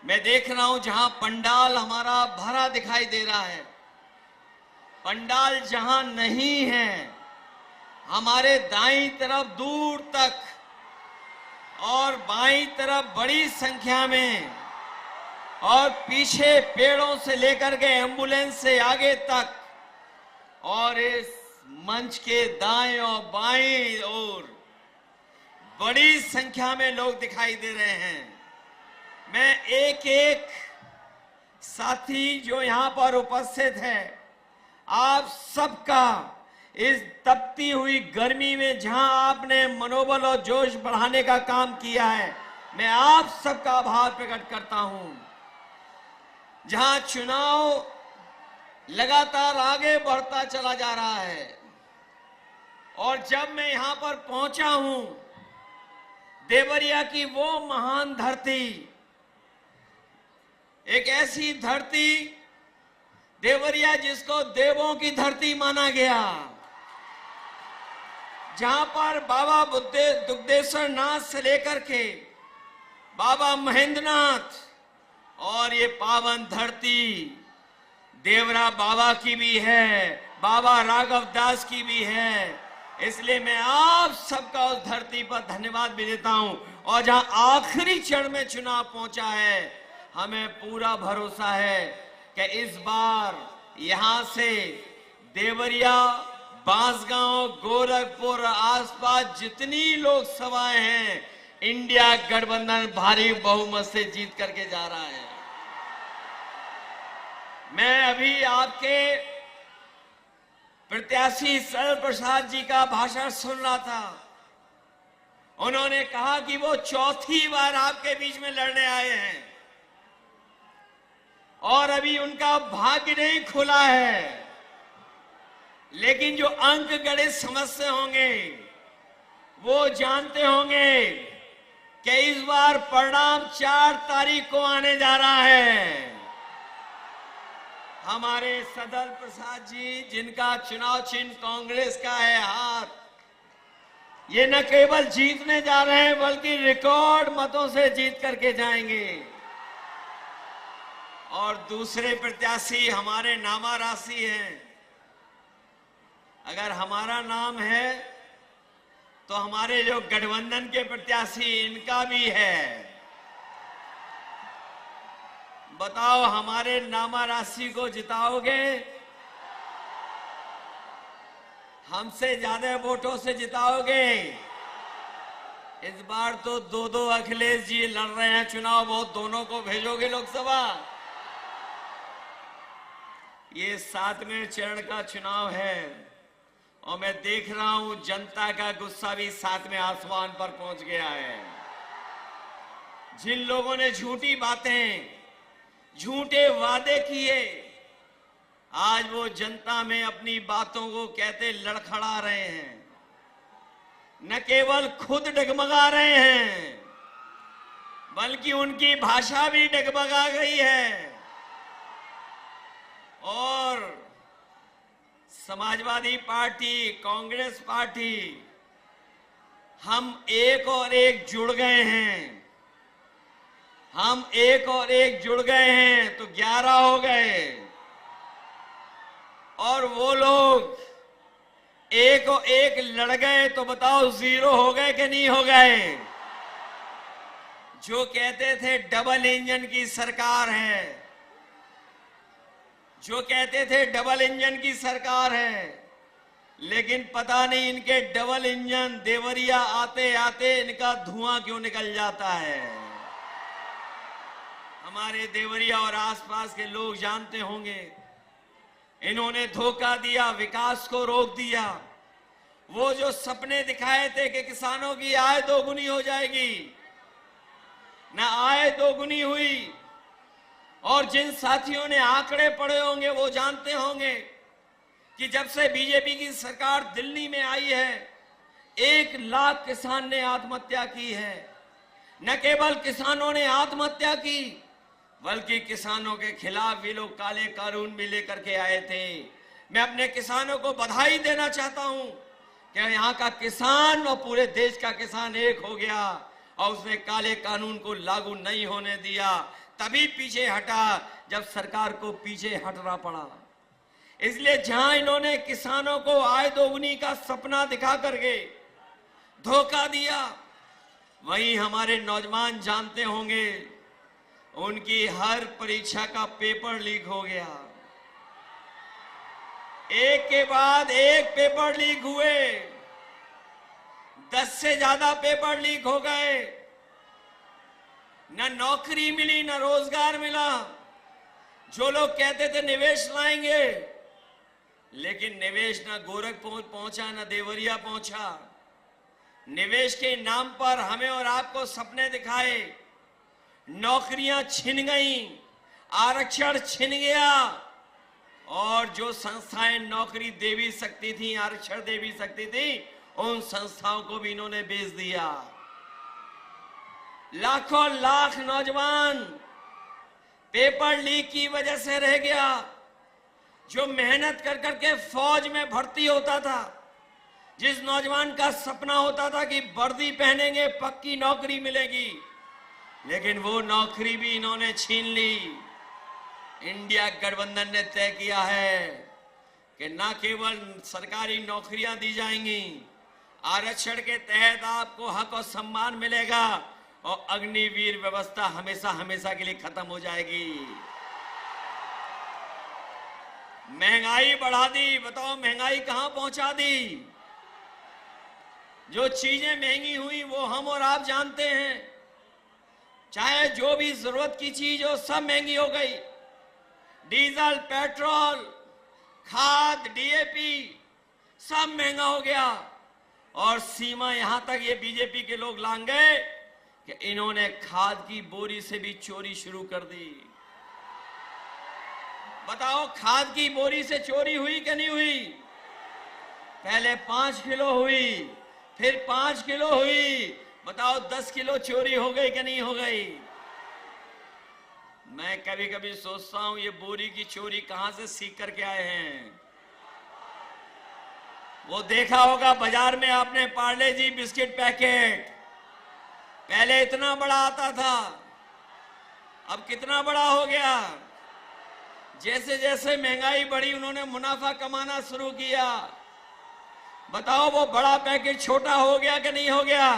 मैं देख रहा हूं जहां पंडाल हमारा भरा दिखाई दे रहा है, पंडाल जहां नहीं है, हमारे दाईं तरफ दूर तक और बाईं तरफ बड़ी संख्या में और पीछे पेड़ों से लेकर के एम्बुलेंस से आगे तक और इस मंच के दाएं और बाईं ओर बड़ी संख्या में लोग दिखाई दे रहे हैं। मैं एक एक साथी जो यहां पर उपस्थित है, आप सबका इस तपती हुई गर्मी में जहां आपने मनोबल और जोश बढ़ाने का काम किया है, मैं आप सबका आभार प्रकट करता हूं। जहां चुनाव लगातार आगे बढ़ता चला जा रहा है और जब मैं यहां पर पहुंचा हूं, देवरिया की वो महान धरती, एक ऐसी धरती देवरिया जिसको देवों की धरती माना गया, जहां पर बाबा दुग्धेश्वर नाथ से लेकर के बाबा महेंद्रनाथ और ये पावन धरती देवरा बाबा की भी है, बाबा राघव दास की भी है। इसलिए मैं आप सबका उस धरती पर धन्यवाद भी देता हूं। और जहां आखिरी चरण में चुनाव पहुंचा है, हमें पूरा भरोसा है कि इस बार यहां से देवरिया, बांसगांव, गोरखपुर, आसपास जितनी लोकसभाएं हैं, इंडिया गठबंधन भारी बहुमत से जीत करके जा रहा है। मैं अभी आपके प्रत्याशी सरल प्रसाद जी का भाषण सुन रहा था। उन्होंने कहा कि वो चौथी बार आपके बीच में लड़ने आए हैं और अभी उनका भाग्य नहीं खुला है, लेकिन जो अंक गणित समझते होंगे वो जानते होंगे कि इस बार परिणाम 4 तारीख को आने जा रहा है। हमारे सरल प्रसाद जी, जिनका चुनाव चिन्ह कांग्रेस का है हाथ, ये न केवल जीतने जा रहे हैं बल्कि रिकॉर्ड मतों से जीत करके जाएंगे। और दूसरे प्रत्याशी हमारे नामा राशि हैं। अगर हमारा नाम है तो हमारे जो गठबंधन के प्रत्याशी, इनका भी है। बताओ, हमारे नामा राशि को जिताओगे? हमसे ज्यादा वोटों से जिताओगे? इस बार तो 2-2 अखिलेश जी लड़ रहे हैं चुनाव, वो दोनों को भेजोगे लोकसभा? ये 7वें चरण का चुनाव है और मैं देख रहा हूं जनता का गुस्सा भी 7वें आसमान पर पहुंच गया है। जिन लोगों ने झूठी बातें, झूठे वादे किए, आज वो जनता में अपनी बातों को कहते लड़खड़ा रहे हैं। न केवल खुद डगमगा रहे हैं बल्कि उनकी भाषा भी डगमगा गई है। और समाजवादी पार्टी, कांग्रेस पार्टी, हम एक और एक जुड़ गए हैं। हम एक और एक जुड़ गए हैं तो 11 हो गए। और वो लोग एक और एक लड़ गए तो बताओ 0 हो गए कि नहीं हो गए? जो कहते थे डबल इंजन की सरकार है, जो कहते थे डबल इंजन की सरकार है, लेकिन पता नहीं इनके डबल इंजन देवरिया आते आते इनका धुआं क्यों निकल जाता है। हमारे देवरिया और आसपास के लोग जानते होंगे, इन्होंने धोखा दिया, विकास को रोक दिया। वो जो सपने दिखाए थे कि किसानों की आय दोगुनी हो जाएगी, ना आय दोगुनी हुई। और जिन साथियों ने आंकड़े पढ़े होंगे वो जानते होंगे कि जब से बीजेपी की सरकार दिल्ली में आई है, 1 लाख किसान ने आत्महत्या की है। न केवल किसानों ने आत्महत्या की बल्कि किसानों के खिलाफ भी लोग काले कानून भी लेकर के आए थे। मैं अपने किसानों को बधाई देना चाहता हूं कि यहां का किसान और पूरे देश का किसान एक हो गया और उसने काले कानून को लागू नहीं होने दिया। तभी पीछे हटा जब सरकार को पीछे हटना पड़ा। इसलिए जहां इन्होंने किसानों को आय दोगुनी का सपना दिखा करके धोखा दिया, वहीं हमारे नौजवान जानते होंगे उनकी हर परीक्षा का पेपर लीक हो गया। एक के बाद एक पेपर लीक हुए, 10 से ज्यादा पेपर लीक हो गए। न नौकरी मिली, न रोजगार मिला। जो लोग कहते थे निवेश लाएंगे, लेकिन निवेश न गोरखपुर पहुंचा, न देवरिया पहुंचा। निवेश के नाम पर हमें और आपको सपने दिखाए, नौकरियां छिन गईं, आरक्षण छिन गया, और जो संस्थाएं नौकरी दे भी सकती थी, आरक्षण दे भी सकती थी, उन संस्थाओं को भी इन्होंने बेच दिया। लाखों लाख नौजवान पेपर लीक की वजह से रह गया। जो मेहनत कर करके फौज में भर्ती होता था, जिस नौजवान का सपना होता था कि वर्दी पहनेंगे पक्की नौकरी मिलेगी, लेकिन वो नौकरी भी इन्होंने छीन ली। इंडिया गठबंधन ने तय किया है कि न केवल सरकारी नौकरियां दी जाएंगी, आरक्षण के तहत आपको हक और सम्मान मिलेगा, और अग्निवीर व्यवस्था हमेशा हमेशा के लिए खत्म हो जाएगी। महंगाई बढ़ा दी, बताओ महंगाई कहां पहुंचा दी। जो चीजें महंगी हुई वो हम और आप जानते हैं। चाहे जो भी जरूरत की चीज हो, सब महंगी हो गई। डीजल, पेट्रोल, खाद, डीएपी सब महंगा हो गया। और सीमा यहां तक ये बीजेपी के लोग लांग गए कि इन्होंने खाद की बोरी से भी चोरी शुरू कर दी। बताओ खाद की बोरी से चोरी हुई कि नहीं हुई? पहले 5 किलो हुई, फिर 5 किलो हुई। बताओ 10 किलो चोरी हो गई कि नहीं हो गई? मैं कभी कभी सोचता हूं ये बोरी की चोरी कहां से सीख करके आए हैं। वो देखा होगा बाजार में आपने पार्ले जी बिस्किट पैकेट, पहले इतना बड़ा आता था, अब कितना बड़ा हो गया। जैसे जैसे महंगाई बढ़ी उन्होंने मुनाफा कमाना शुरू किया। बताओ वो बड़ा पैकेट छोटा हो गया कि नहीं हो गया?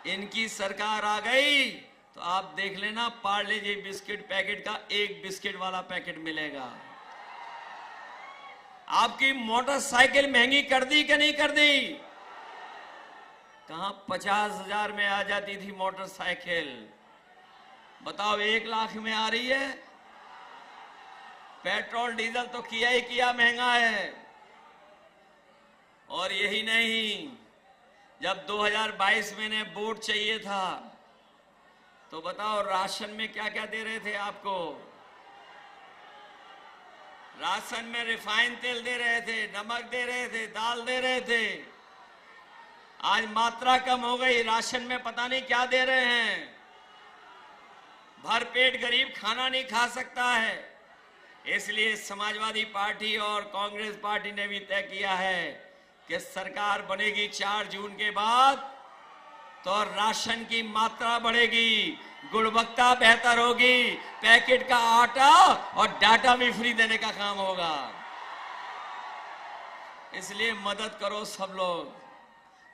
इनकी सरकार आ गई तो आप देख लेना, पार्ले जी बिस्किट पैकेट का एक बिस्किट वाला पैकेट मिलेगा। आपकी मोटरसाइकिल महंगी कर दी कि नहीं कर दी? कहां 50,000 में आ जाती थी मोटरसाइकिल, बताओ 1 लाख में आ रही है। पेट्रोल डीजल तो किया ही किया महंगा है। और यही नहीं, जब 2022 में ने वोट चाहिए था तो बताओ राशन में क्या क्या दे रहे थे आपको? राशन में रिफाइंड तेल दे रहे थे, नमक दे रहे थे, दाल दे रहे थे। आज मात्रा कम हो गई, राशन में पता नहीं क्या दे रहे हैं। भरपेट गरीब खाना नहीं खा सकता है। इसलिए समाजवादी पार्टी और कांग्रेस पार्टी ने भी तय किया है कि सरकार बनेगी 4 जून के बाद तो राशन की मात्रा बढ़ेगी, गुणवत्ता बेहतर होगी, पैकेट का आटा और डाटा भी फ्री देने का काम होगा। इसलिए मदद करो सब लोग,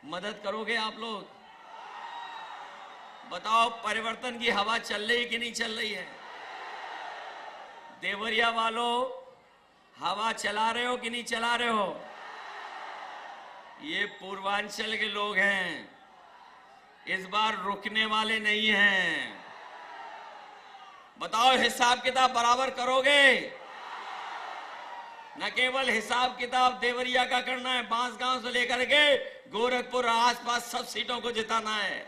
मदद करोगे आप लोग? बताओ परिवर्तन की हवा चल रही कि नहीं चल रही है? देवरिया वालों हवा चला रहे हो कि नहीं चला रहे हो? ये पूर्वांचल के लोग हैं, इस बार रुकने वाले नहीं हैं। बताओ हिसाब किताब बराबर करोगे? न केवल हिसाब किताब देवरिया का करना है, बांसगांव से लेकर के गोरखपुर आसपास सब सीटों को जिताना है।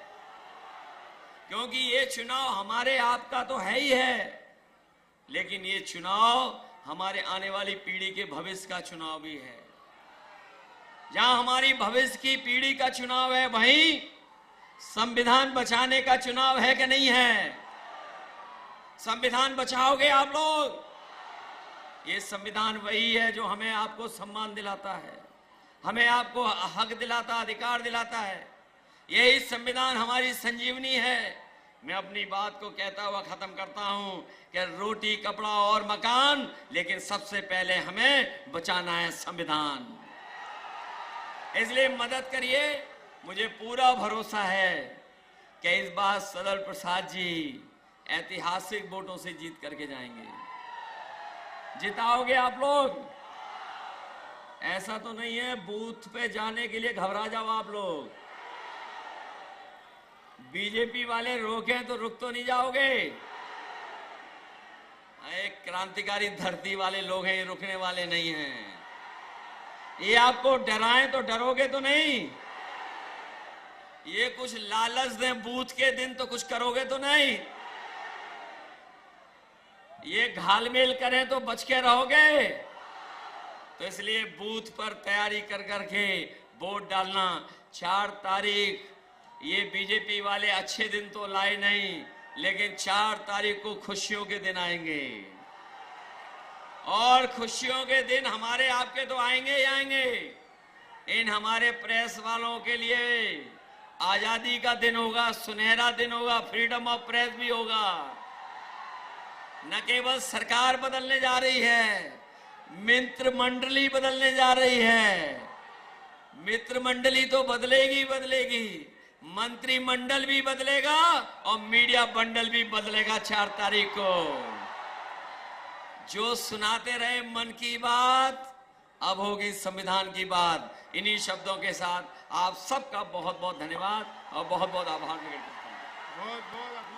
क्योंकि ये चुनाव हमारे आपका तो है ही है, लेकिन ये चुनाव हमारे आने वाली पीढ़ी के भविष्य का चुनाव भी है। जहां हमारी भविष्य की पीढ़ी का चुनाव है, वहीं संविधान बचाने का चुनाव है कि नहीं है? संविधान बचाओगे आप लोग? ये संविधान वही है जो हमें आपको सम्मान दिलाता है, हमें आपको हक दिलाता, अधिकार दिलाता है। यही संविधान हमारी संजीवनी है। मैं अपनी बात को कहता हुआ खत्म करता हूं कि रोटी, कपड़ा और मकान, लेकिन सबसे पहले हमें बचाना है संविधान। इसलिए मदद करिए। मुझे पूरा भरोसा है कि इस बार सदल प्रसाद जी ऐतिहासिक वोटों से जीत करके जाएंगे। जिताओगे आप लोग? ऐसा तो नहीं है बूथ पे जाने के लिए घबरा जाओ आप लोग। बीजेपी वाले रोके तो रुक तो नहीं जाओगे? एक क्रांतिकारी धरती वाले लोग हैं, ये रुकने वाले नहीं हैं। ये आपको डराएं तो डरोगे तो नहीं? ये कुछ लालच दें बूथ के दिन तो कुछ करोगे तो नहीं? ये घालमेल करें तो बच के रहोगे? तो इसलिए बूथ पर तैयारी कर करके वोट डालना। 4 तारीख ये बीजेपी वाले अच्छे दिन तो लाए नहीं, लेकिन 4 तारीख को खुशियों के दिन आएंगे। और खुशियों के दिन हमारे आपके तो आएंगे ही आएंगे। इन हमारे प्रेस वालों के लिए आजादी का दिन होगा, सुनहरा दिन होगा, फ्रीडम ऑफ प्रेस भी होगा। न केवल सरकार बदलने जा रही है, मित्र मंडली बदलने जा रही है। मित्र मंडली तो बदलेगी बदलेगी, मंत्रिमंडल भी बदलेगा और मीडिया बंडल भी बदलेगा 4 तारीख को। जो सुनाते रहे मन की बात, अब होगी संविधान की बात। इन्हीं शब्दों के साथ आप सबका बहुत बहुत धन्यवाद और बहुत बहुत आभार व्यक्त करता हूं। बहुत बहुत